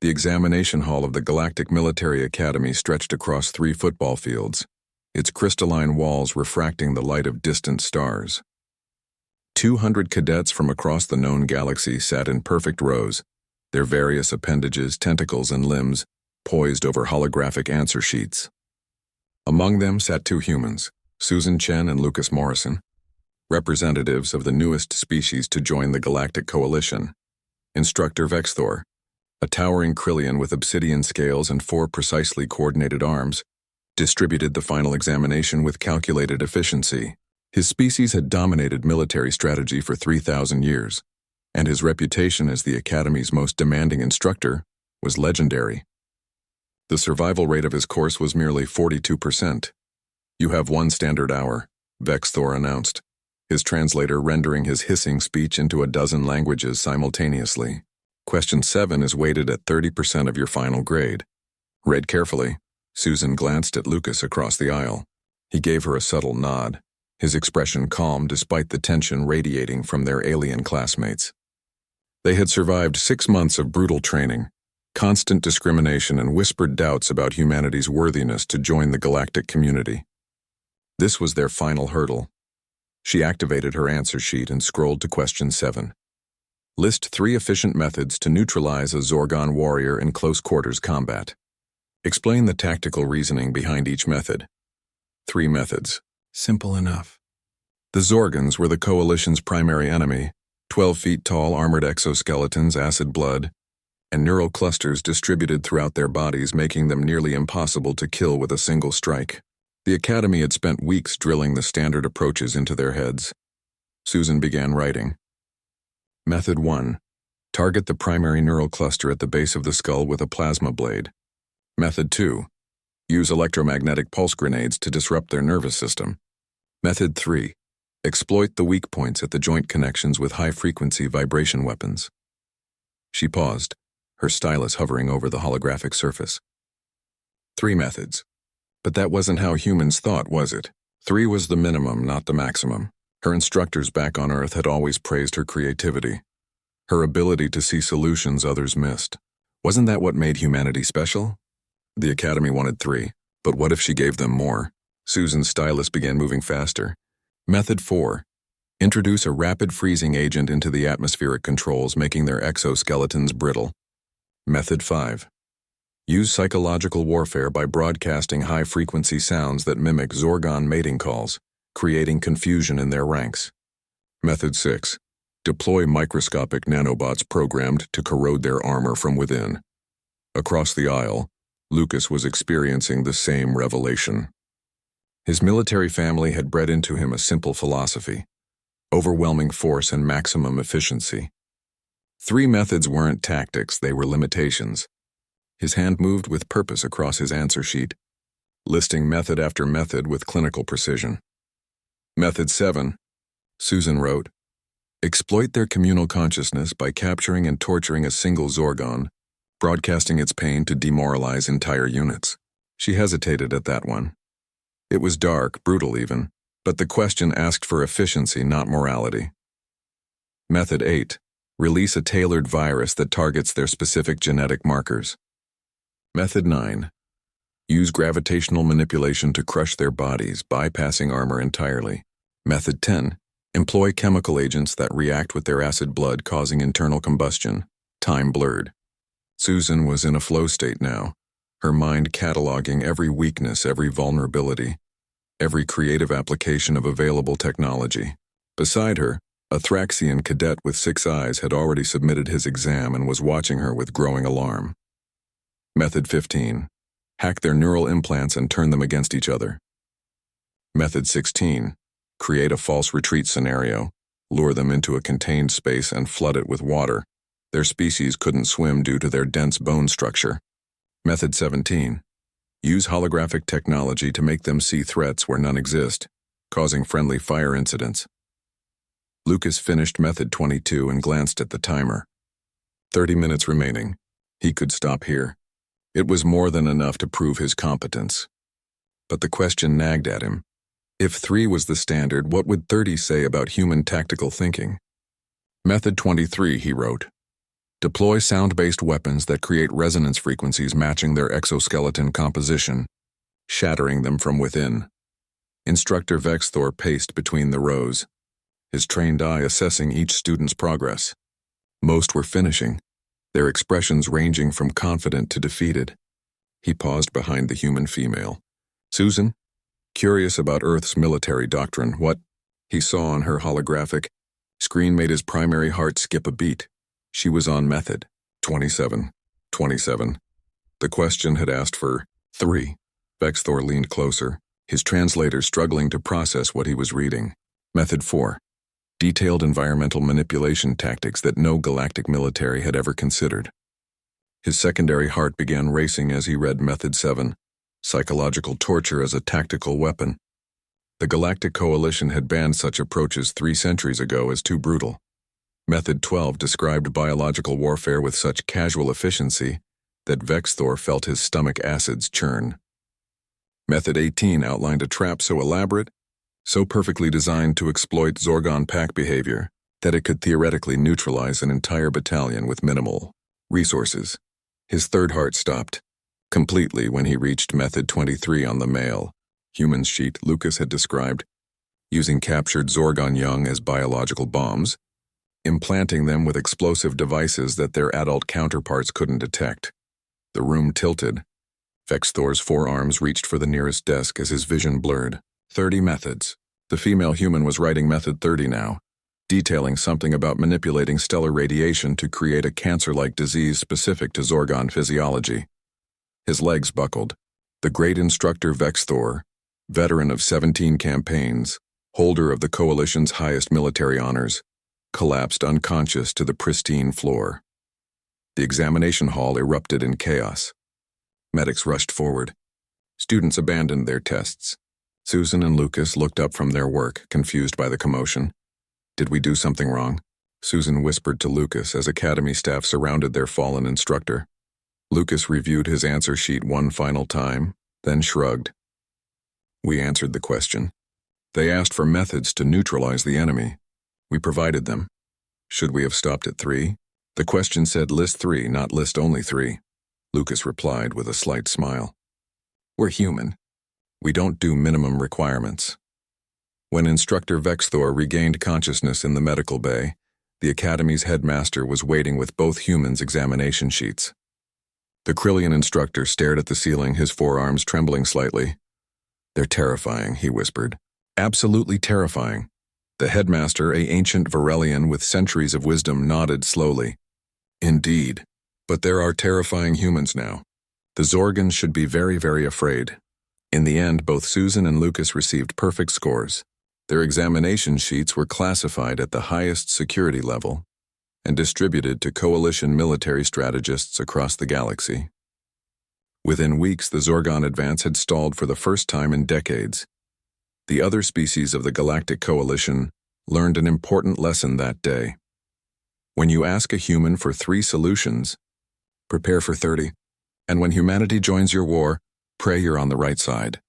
The examination hall of the Galactic Military Academy stretched across 3 football fields, its crystalline walls refracting the light of distant stars. 200 cadets from across the known galaxy sat in perfect rows, their various appendages, tentacles, and limbs poised over holographic answer sheets. Among them sat 2 humans, Susan Chen and Lucas Morrison, representatives of the newest species to join the Galactic Coalition. Instructor Vexthor, a towering Krillian with obsidian scales and 4 precisely coordinated arms, distributed the final examination with calculated efficiency. His species had dominated military strategy for 3,000 years, and his reputation as the Academy's most demanding instructor was legendary. The survival rate of his course was merely 42%. "You have 1 standard hour," Vexthor announced, his translator rendering his hissing speech into a dozen languages simultaneously. "Question 7 is weighted at 30% of your final grade. Read carefully." Susan glanced at Lucas across the aisle. He gave her a subtle nod, his expression calm despite the tension radiating from their alien classmates. They had survived 6 months of brutal training, constant discrimination, and whispered doubts about humanity's worthiness to join the galactic community. This was their final hurdle. She activated her answer sheet and scrolled to question 7. List 3 efficient methods to neutralize a Zorgon warrior in close quarters combat. Explain the tactical reasoning behind each method. 3 methods. Simple enough. The Zorgons were the Coalition's primary enemy, 12 feet tall armored exoskeletons, acid blood, and neural clusters distributed throughout their bodies, making them nearly impossible to kill with a single strike. The Academy had spent weeks drilling the standard approaches into their heads. Susan began writing. Method 1. Target the primary neural cluster at the base of the skull with a plasma blade. Method 2. Use electromagnetic pulse grenades to disrupt their nervous system. Method 3. Exploit the weak points at the joint connections with high-frequency vibration weapons. She paused, her stylus hovering over the holographic surface. 3 methods. But that wasn't how humans thought, was it? 3 was the minimum, not the maximum. Her instructors back on Earth had always praised her creativity, her ability to see solutions others missed. Wasn't that what made humanity special? The Academy wanted 3, but what if she gave them more? Susan's stylus began moving faster. Method 4. Introduce a rapid freezing agent into the atmospheric controls, making their exoskeletons brittle. Method 5. Use psychological warfare by broadcasting high-frequency sounds that mimic Zorgon mating calls, creating confusion in their ranks. Method 6. Deploy microscopic nanobots programmed to corrode their armor from within. Across the aisle, Lucas was experiencing the same revelation. His military family had bred into him a simple philosophy: overwhelming force and maximum efficiency. 3 methods weren't tactics, they were limitations. His hand moved with purpose across his answer sheet, listing method after method with clinical precision. Method 7, Susan wrote, exploit their communal consciousness by capturing and torturing a single Zorgon, broadcasting its pain to demoralize entire units. She hesitated at that one. It was dark, brutal even, but the question asked for efficiency, not morality. Method 8, release a tailored virus that targets their specific genetic markers. Method 9, use gravitational manipulation to crush their bodies, bypassing armor entirely. Method 10, employ chemical agents that react with their acid blood, causing internal combustion. Time blurred. Susan was in a flow state now, her mind cataloging every weakness, every vulnerability, every creative application of available technology. Beside her, a Thraxian cadet with 6 eyes had already submitted his exam and was watching her with growing alarm. Method 15, hack their neural implants and turn them against each other. Method 16, create a false retreat scenario, lure them into a contained space and flood it with water. Their species couldn't swim due to their dense bone structure. Method 17, use holographic technology to make them see threats where none exist, causing friendly fire incidents. Lucas finished Method 22 and glanced at the timer. 30 minutes remaining. He could stop here. It was more than enough to prove his competence. But the question nagged at him. If 3 was the standard, what would 30 say about human tactical thinking? Method 23, he wrote. Deploy sound-based weapons that create resonance frequencies matching their exoskeleton composition, shattering them from within. Instructor Vexthor paced between the rows, his trained eye assessing each student's progress. Most were finishing, their expressions ranging from confident to defeated. He paused behind the human female. Susan, curious about Earth's military doctrine, what he saw on her holographic screen made his primary heart skip a beat. She was on method 27. The question had asked for 3. Vexthor leaned closer, his translator struggling to process what he was reading. Method 4. Detailed environmental manipulation tactics that no galactic military had ever considered. His secondary heart began racing as he read Method 7. Psychological torture as a tactical weapon. The Galactic Coalition had banned such approaches 3 centuries ago as too brutal. Method 12 described biological warfare with such casual efficiency that Vexthor felt his stomach acids churn. Method 18 outlined a trap so elaborate, so perfectly designed to exploit Zorgon pack behavior that it could theoretically neutralize an entire battalion with minimal resources. His third heart stopped completely when he reached Method 23 on the male humans sheet Lucas had described, using captured Zorgon young as biological bombs, implanting them with explosive devices that their adult counterparts couldn't detect. The room tilted. Vexthor's forearms reached for the nearest desk as his vision blurred. 30 methods. The female human was writing Method 30 now, detailing something about manipulating stellar radiation to create a cancer-like disease specific to Zorgon physiology. His legs buckled. The great Instructor Vexthor, veteran of 17 campaigns, holder of the Coalition's highest military honors, collapsed unconscious to the pristine floor. The examination hall erupted in chaos. Medics rushed forward. Students abandoned their tests. Susan and Lucas looked up from their work, confused by the commotion. Did we do something wrong? Susan whispered to Lucas as Academy staff surrounded their fallen instructor. Lucas reviewed his answer sheet one final time, then shrugged. We answered the question. They asked for methods to neutralize the enemy. We provided them. Should we have stopped at 3? The question said list 3, not list only 3. Lucas replied with a slight smile. We're human. We don't do minimum requirements. When Instructor Vexthor regained consciousness in the medical bay, the Academy's headmaster was waiting with both humans' examination sheets. The Krillian instructor stared at the ceiling, his forearms trembling slightly. They're terrifying, he whispered. Absolutely terrifying. The headmaster, an ancient Varelian with centuries of wisdom, nodded slowly. Indeed. But there are terrifying humans now. The Zorgons should be very, very afraid. In the end, both Susan and Lucas received perfect scores. Their examination sheets were classified at the highest security level and distributed to Coalition military strategists across the galaxy. Within weeks, the Zorgon advance had stalled for the first time in decades. The other species of the Galactic Coalition learned an important lesson that day. When you ask a human for 3 solutions, prepare for 30. And when humanity joins your war, pray you're on the right side.